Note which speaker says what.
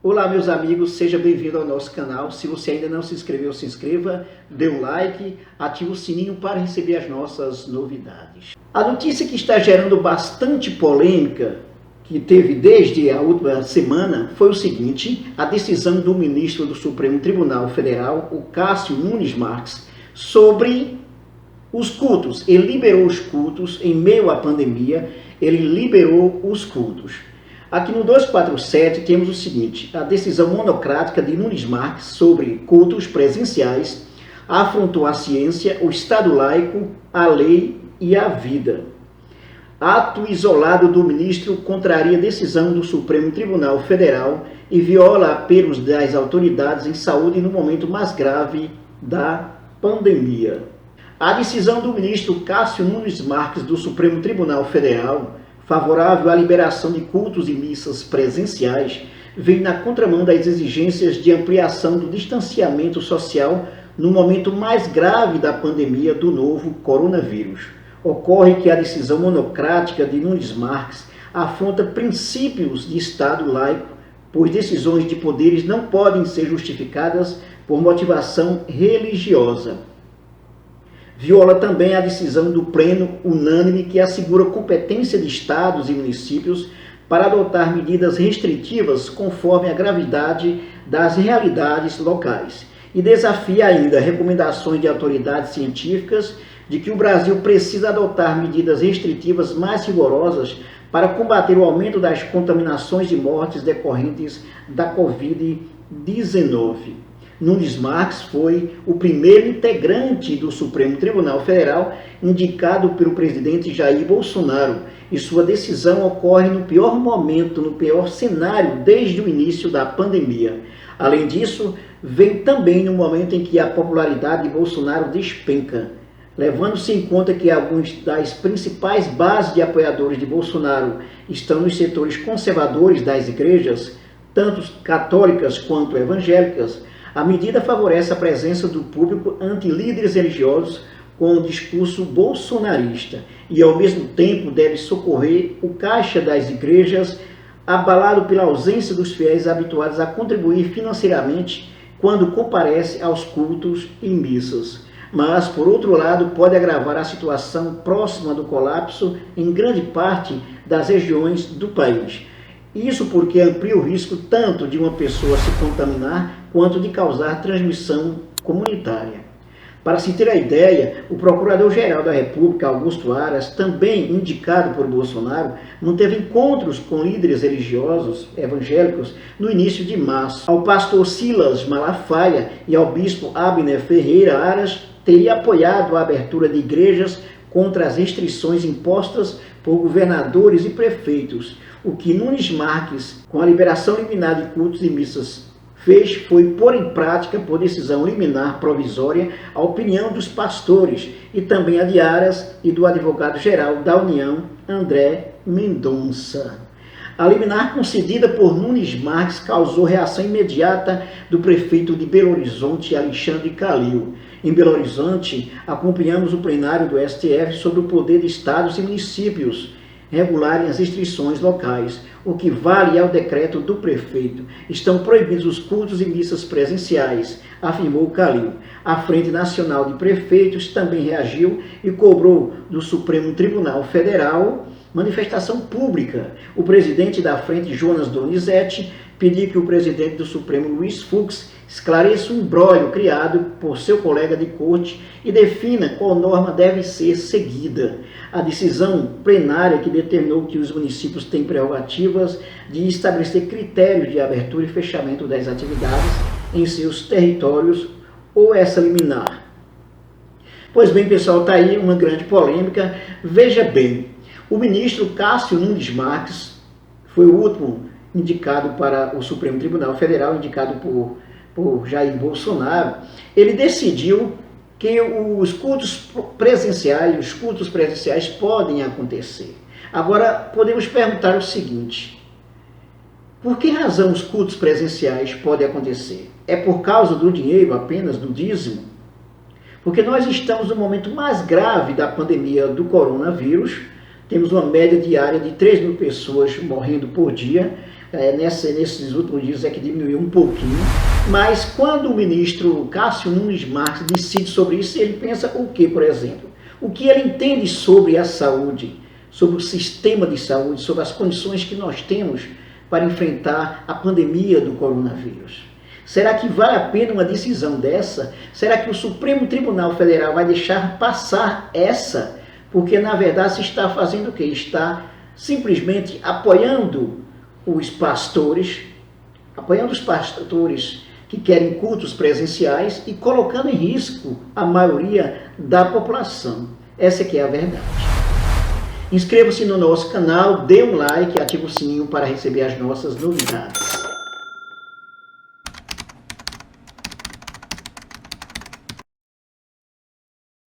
Speaker 1: Olá meus amigos, seja bem-vindo ao nosso canal. Se você ainda não se inscreveu, se inscreva, dê um like, ative o sininho para receber as nossas novidades. A notícia que está gerando bastante polêmica, que teve desde a última semana, foi o seguinte: a decisão do ministro do Supremo Tribunal Federal, o Cássio Nunes Marques, sobre os cultos. Ele liberou os cultos em meio à pandemia, ele liberou os cultos. Aqui no 247 temos o seguinte: a decisão monocrática de Nunes Marques sobre cultos presenciais afrontou a ciência, o Estado laico, a lei e a vida. Ato isolado do ministro contraria a decisão do Supremo Tribunal Federal e viola apelos das autoridades em saúde no momento mais grave da pandemia. A decisão do ministro Cássio Nunes Marques do Supremo Tribunal Federal, favorável à liberação de cultos e missas presenciais, vem na contramão das exigências de ampliação do distanciamento social no momento mais grave da pandemia do novo coronavírus. Ocorre que a decisão monocrática de Nunes Marques afronta princípios de Estado laico, pois decisões de poderes não podem ser justificadas por motivação religiosa. Viola também a decisão do Pleno unânime que assegura competência de estados e municípios para adotar medidas restritivas conforme a gravidade das realidades locais. E desafia ainda recomendações de autoridades científicas de que o Brasil precisa adotar medidas restritivas mais rigorosas para combater o aumento das contaminações e mortes decorrentes da Covid-19. Nunes Marques foi o primeiro integrante do Supremo Tribunal Federal indicado pelo presidente Jair Bolsonaro, e sua decisão ocorre no pior momento, no pior cenário desde o início da pandemia. Além disso, vem também no momento em que a popularidade de Bolsonaro despenca. Levando-se em conta que algumas das principais bases de apoiadores de Bolsonaro estão nos setores conservadores das igrejas, tanto católicas quanto evangélicas, a medida favorece a presença do público ante líderes religiosos com um discurso bolsonarista e, ao mesmo tempo, deve socorrer o caixa das igrejas, abalado pela ausência dos fiéis habituados a contribuir financeiramente quando comparece aos cultos e missas. Mas, por outro lado, pode agravar a situação próxima do colapso em grande parte das regiões do país. Isso porque amplia o risco tanto de uma pessoa se contaminar quanto de causar transmissão comunitária. Para se ter a ideia, o Procurador-Geral da República, Augusto Aras, também indicado por Bolsonaro, manteve encontros com líderes religiosos evangélicos no início de março. Ao pastor Silas Malafaia e ao bispo Abner Ferreira, Aras teria apoiado a abertura de igrejas contra as restrições impostas por governadores e prefeitos. O que Nunes Marques, com a liberação liminar de cultos e missas, fez foi pôr em prática, por decisão liminar provisória, a opinião dos pastores e também a de Aras e do advogado-geral da União, André Mendonça. A liminar concedida por Nunes Marques causou reação imediata do prefeito de Belo Horizonte, Alexandre Calil. Em Belo Horizonte, acompanhamos o plenário do STF sobre o poder de estados e municípios regularem as restrições locais, o que vale ao decreto do prefeito. Estão proibidos os cultos e missas presenciais, afirmou Calil. A Frente Nacional de Prefeitos também reagiu e cobrou do Supremo Tribunal Federal manifestação pública. O presidente da Frente, Jonas Donizete, pediu que o presidente do Supremo, Luiz Fux, esclareça o imbróglio criado por seu colega de corte e defina qual norma deve ser seguida. A decisão plenária que determinou que os municípios têm prerrogativas de estabelecer critérios de abertura e fechamento das atividades em seus territórios, ou essa liminar. Pois bem, pessoal, está aí uma grande polêmica. Veja bem, o ministro Cássio Nunes Marques foi o último indicado para o Supremo Tribunal Federal, indicado por Jair Bolsonaro. Ele decidiu que os cultos presenciais podem acontecer. Agora, podemos perguntar o seguinte: por que razão os cultos presenciais podem acontecer? É por causa do dinheiro apenas, do dízimo? Porque nós estamos no momento mais grave da pandemia do coronavírus, temos uma média diária de 3.000 pessoas morrendo por dia, nesses últimos dias é que diminuiu um pouquinho, mas quando o ministro Cássio Nunes Marques decide sobre isso, ele pensa o que, por exemplo? O que ele entende sobre a saúde, sobre o sistema de saúde, sobre as condições que nós temos para enfrentar a pandemia do coronavírus? Será que vale a pena uma decisão dessa? Será que o Supremo Tribunal Federal vai deixar passar essa? Porque, na verdade, se está fazendo o quê? Está simplesmente apoiando os pastores que querem cultos presenciais e colocando em risco a maioria da população. Essa que é a verdade. Inscreva-se no nosso canal, dê um like e ative o sininho para receber as nossas novidades.